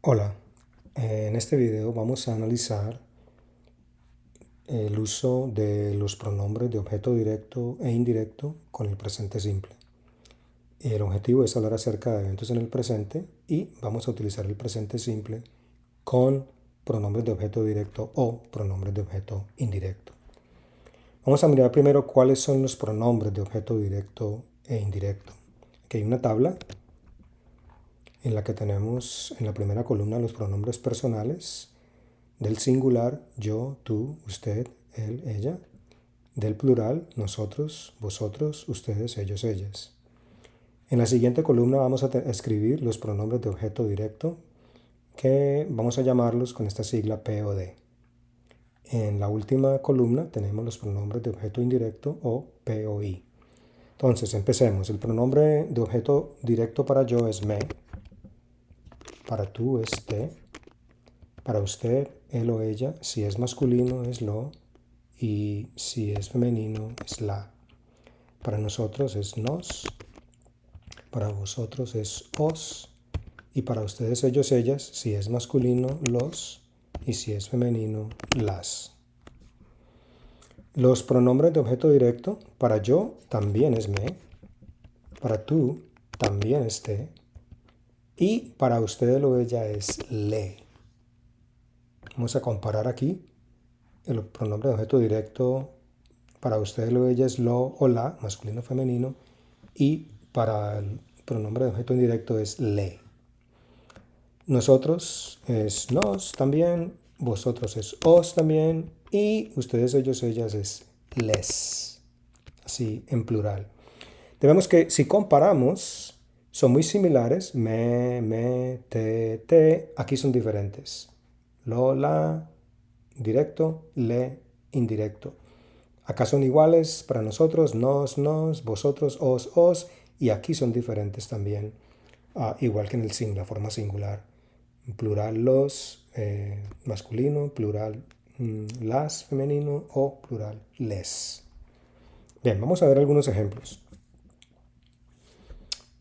Hola, en este video vamos a analizar el uso de los pronombres de objeto directo e indirecto con el presente simple. El objetivo es hablar acerca de eventos en el presente y vamos a utilizar el presente simple con pronombres de objeto directo o pronombres de objeto indirecto. Vamos a mirar primero cuáles son los pronombres de objeto directo e indirecto. Aquí hay una tabla en la que tenemos en la primera columna los pronombres personales. Del singular, yo, tú, usted, él, ella. Del plural, nosotros, vosotros, ustedes, ellos, ellas. En la siguiente columna vamos a escribir los pronombres de objeto directo que vamos a llamarlos con esta sigla POD. En la última columna tenemos los pronombres de objeto indirecto o POI. Entonces, empecemos. El pronombre de objeto directo para yo es me, para tú es te, para usted, él o ella, si es masculino es lo, y si es femenino es la. Para nosotros es nos, para vosotros es os, y para ustedes, ellos, ellas, si es masculino los, y si es femenino las. Los pronombres de objeto directo, para yo también es me, para tú también es te, y para usted, él o ella es le. Vamos a comparar aquí el pronombre de objeto directo. Para usted o ella es lo o la, masculino o femenino, y para el pronombre de objeto indirecto es le. Nosotros es nos también, vosotros es os también, y ustedes, ellos, ellas es les, así en plural. Vemos que si comparamos, son muy similares, me, te, aquí son diferentes. Lo, la, directo, le, indirecto. Acá son iguales para nosotros, nos, vosotros, os, y aquí son diferentes también, igual que en la forma singular. Plural los, masculino, plural las, femenino, o plural les. Bien, vamos a ver algunos ejemplos.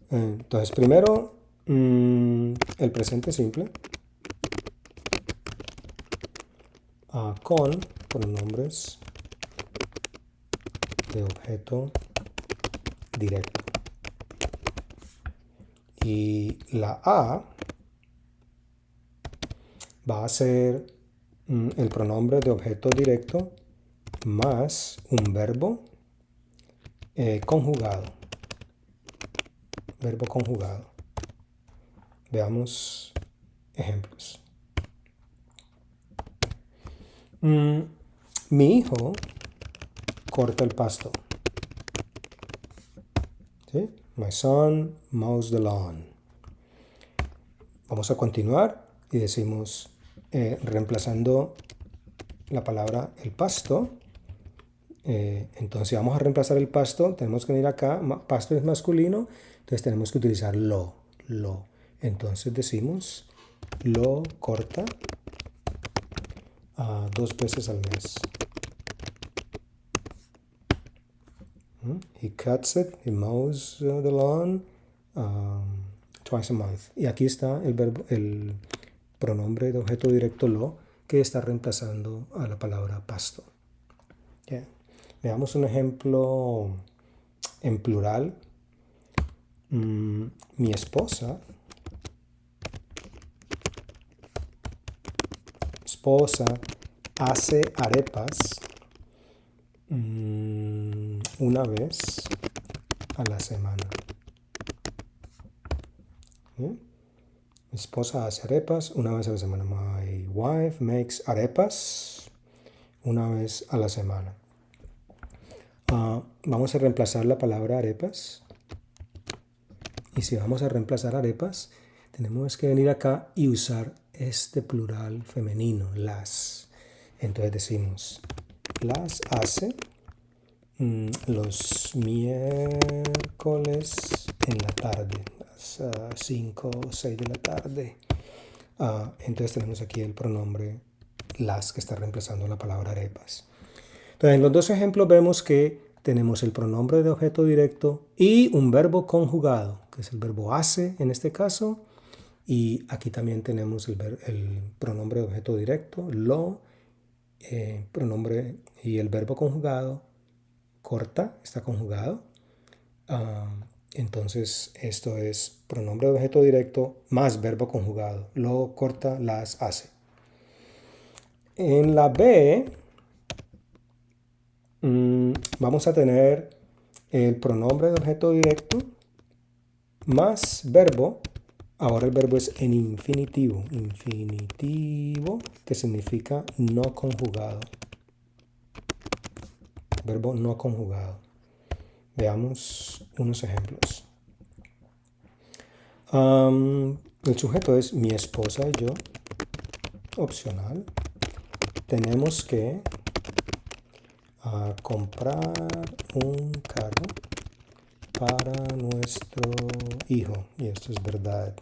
Entonces, primero, el presente simple con pronombres de objeto directo. Y la A va a ser el pronombre de objeto directo más un verbo conjugado. Verbo conjugado. Veamos ejemplos. Mi hijo corta el pasto. ¿Sí? My son mows the lawn. Vamos a continuar y decimos, reemplazando la palabra el pasto. Entonces vamos a reemplazar el pasto, tenemos que venir acá, pasto es masculino, entonces tenemos que utilizar lo. Entonces decimos, lo corta 2 veces al mes. He cuts it, he mows the lawn twice a month. Y aquí está el pronombre de objeto directo lo, que está reemplazando a la palabra pasto. Yeah. Veamos un ejemplo en plural. Mi esposa hace arepas una vez a la semana. Mi esposa hace arepas una vez a la semana. My wife makes arepas una vez a la semana. Vamos a reemplazar la palabra arepas. Y si vamos a reemplazar arepas, tenemos que venir acá y usar este plural femenino, las. Entonces decimos, las hace los miércoles en la tarde, las 5 o 6 de la tarde. Entonces tenemos aquí el pronombre las que está reemplazando la palabra arepas. Entonces en los dos ejemplos vemos que tenemos el pronombre de objeto directo y un verbo conjugado, que es el verbo hace en este caso, Y aquí también tenemos el pronombre de objeto directo, lo, pronombre y el verbo conjugado, corta, está conjugado. Entonces esto es pronombre de objeto directo más verbo conjugado. Lo, corta, las, hace. En la B vamos a tener el pronombre de objeto directo más verbo. Ahora el verbo es en infinitivo. Infinitivo, que significa no conjugado. Verbo no conjugado. Veamos unos ejemplos. El sujeto es mi esposa y yo. Opcional. Tenemos que comprar un carro para nuestro hijo. Y esto es verdad.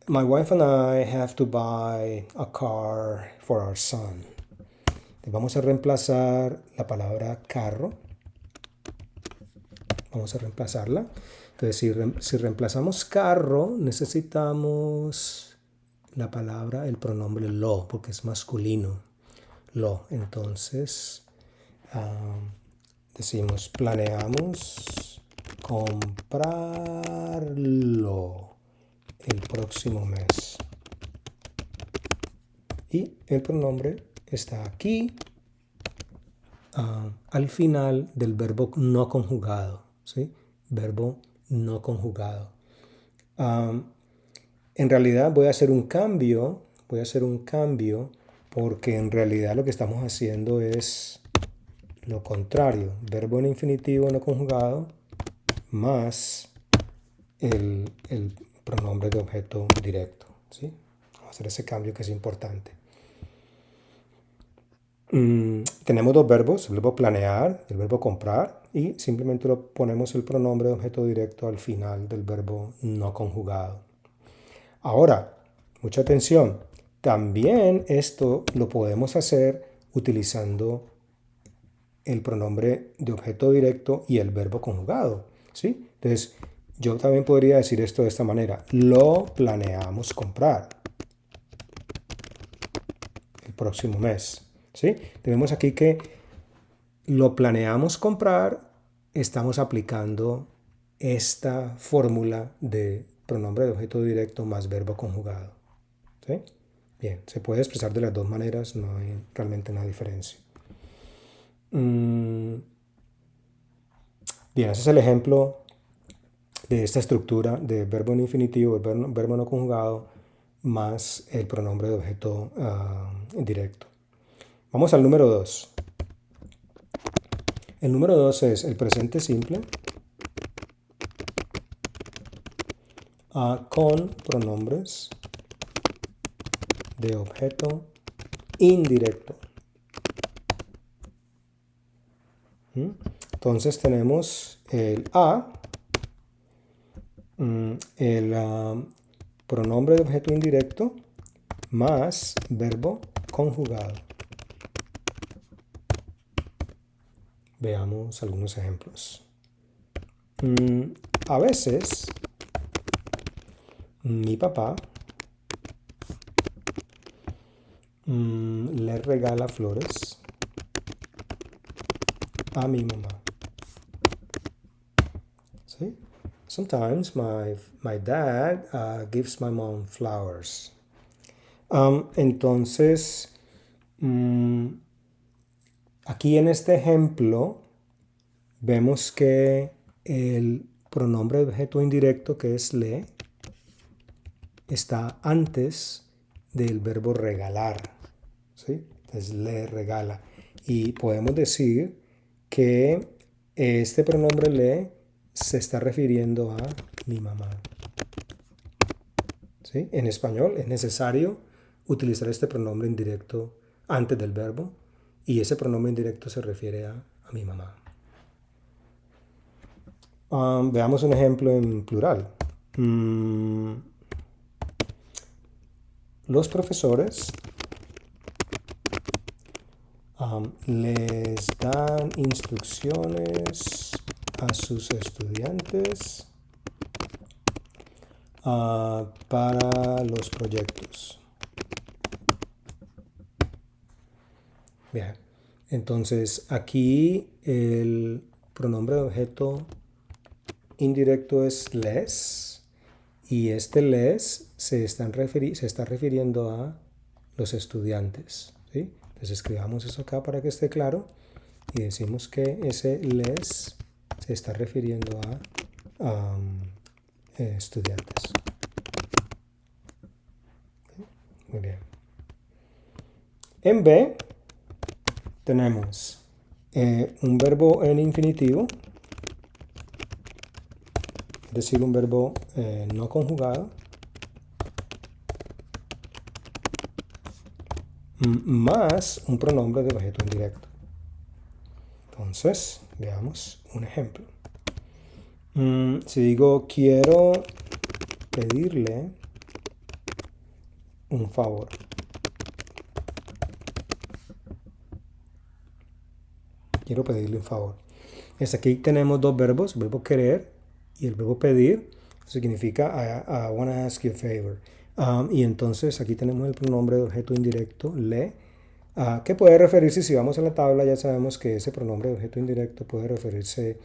My wife and I have to buy a car for our son. Vamos a reemplazar la palabra carro. Vamos a reemplazarla. Entonces, si reemplazamos carro, necesitamos la palabra, el pronombre lo, porque es masculino. Lo. Entonces, decimos, planeamos comprarlo el próximo mes. Y el pronombre está aquí al final del verbo no conjugado. ¿Sí? Verbo no conjugado. En realidad voy a hacer un cambio. Porque en realidad lo que estamos haciendo es lo contrario. Verbo en infinitivo no conjugado más el pronombre de objeto directo. ¿Sí? Vamos a hacer ese cambio que es importante. Tenemos dos verbos, el verbo planear, el verbo comprar, y simplemente lo ponemos el pronombre de objeto directo al final del verbo no conjugado. Ahora, mucha atención, también esto lo podemos hacer utilizando el pronombre de objeto directo y el verbo conjugado, ¿sí? Entonces, yo también podría decir esto de esta manera: lo planeamos comprar el próximo mes. ¿Sí? Tenemos aquí que lo planeamos comprar, estamos aplicando esta fórmula de pronombre de objeto directo más verbo conjugado. ¿Sí? Bien, se puede expresar de las dos maneras, no hay realmente una diferencia. Bien, ese es el ejemplo de esta estructura de verbo en infinitivo, verbo no conjugado, más el pronombre de objeto directo. Vamos al número 2. El número 2 es el presente simple con pronombres de objeto indirecto. Entonces tenemos el a, el pronombre de objeto indirecto más verbo conjugado. Veamos algunos ejemplos. A veces mi papá le regala flores a mi mamá. ¿Sí? Sometimes my dad gives my mom flowers. Entonces, aquí en este ejemplo vemos que el pronombre de objeto indirecto, que es le, está antes del verbo regalar. ¿Sí? Entonces le regala. Y podemos decir que este pronombre le se está refiriendo a mi mamá. ¿Sí? En español es necesario utilizar este pronombre indirecto antes del verbo, y ese pronombre indirecto se refiere a mi mamá. Veamos un ejemplo en plural. Los profesores les dan instrucciones a sus estudiantes para los proyectos. Bien, entonces aquí el pronombre de objeto indirecto es les y este les se está refiriendo a los estudiantes, ¿sí? Entonces escribamos eso acá para que esté claro y decimos que ese les se está refiriendo a estudiantes. Muy bien. En B tenemos un verbo en infinitivo, es decir, un verbo no conjugado, más un pronombre de objeto indirecto. Entonces, veamos un ejemplo. Si digo quiero pedirle un favor. Quiero pedirle un favor. Aquí tenemos dos verbos, el verbo querer y el verbo pedir. Significa I want to ask you a favor. Y entonces aquí tenemos el pronombre de objeto indirecto, le, que puede referirse, si vamos a la tabla ya sabemos que ese pronombre de objeto indirecto puede referirse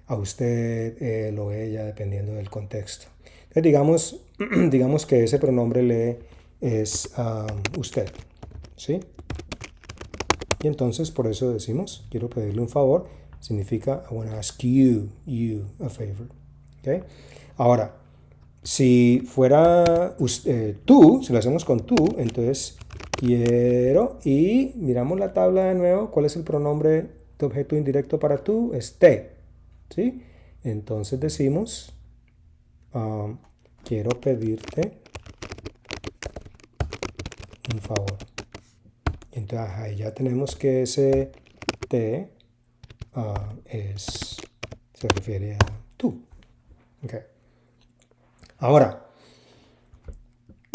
a usted, él o ella, dependiendo del contexto. Entonces digamos que ese pronombre le es usted, ¿sí? Y entonces por eso decimos, quiero pedirle un favor, significa I want to ask you a favor. ¿Okay? Ahora, si fuera tú, si lo hacemos con tú, entonces quiero y miramos la tabla de nuevo, ¿cuál es el pronombre de objeto indirecto para tú? Es te, ¿sí? Entonces decimos, quiero pedirte un favor. Entonces ahí ya tenemos que ese te se refiere a tú. Okay. Ahora,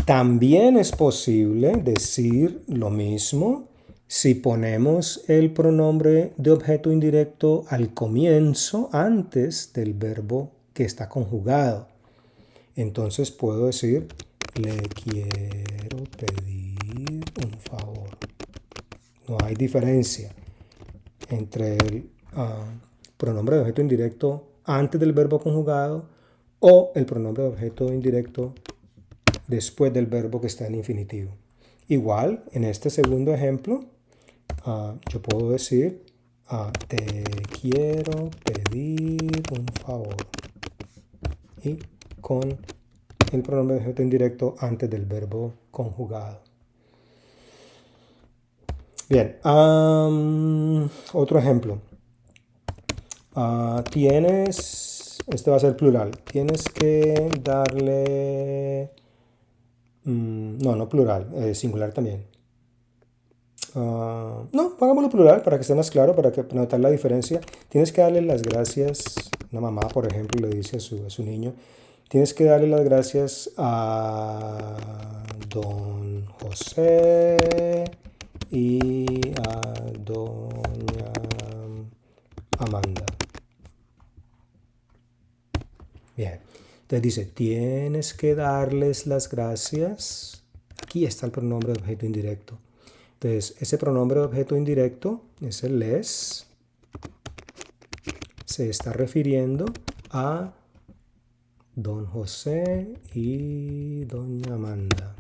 también es posible decir lo mismo si ponemos el pronombre de objeto indirecto al comienzo, antes del verbo que está conjugado. Entonces puedo decir, le quiero pedir un favor. No hay diferencia entre el pronombre de objeto indirecto antes del verbo conjugado o el pronombre de objeto indirecto después del verbo que está en infinitivo. Igual, en este segundo ejemplo, yo puedo decir, te quiero pedir un favor. Y con el pronombre de objeto indirecto antes del verbo conjugado. Bien, otro ejemplo. Este va a ser plural, tienes que darle, no plural, singular también. No, hagámoslo plural para que esté más claro, para notar la diferencia. Tienes que darle las gracias, una mamá por ejemplo le dice a su niño, tienes que darle las gracias a don José y a doña Amanda. Bien, entonces dice, tienes que darles las gracias. Aquí está el pronombre de objeto indirecto. Entonces, ese pronombre de objeto indirecto, ese les, se está refiriendo a don José y doña Amanda.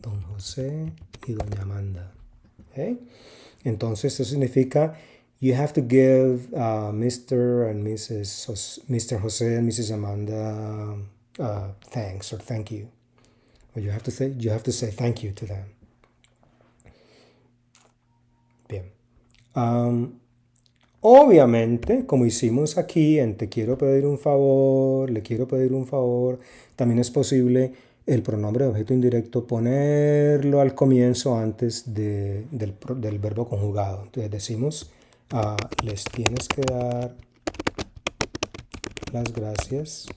Don José y doña Amanda. ¿Okay? Entonces, eso significa you have to give Mr. and Mr. Jose and Mrs. Amanda thanks or thank you. Or you have to say thank you to them. Bien. Obviamente, como hicimos aquí en te quiero pedir un favor, le quiero pedir un favor, también es posible el pronombre de objeto indirecto ponerlo al comienzo antes del verbo conjugado. Entonces decimos, les tienes que dar las gracias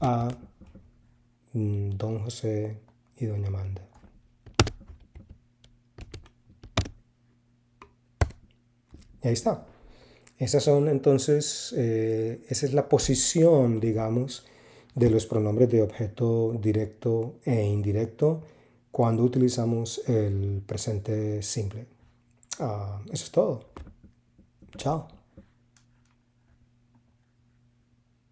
a don José y doña Amanda. Y ahí está. Esas son entonces, esa es la posición, digamos, de los pronombres de objeto directo e indirecto cuando utilizamos el presente simple. Eso es todo. Chao.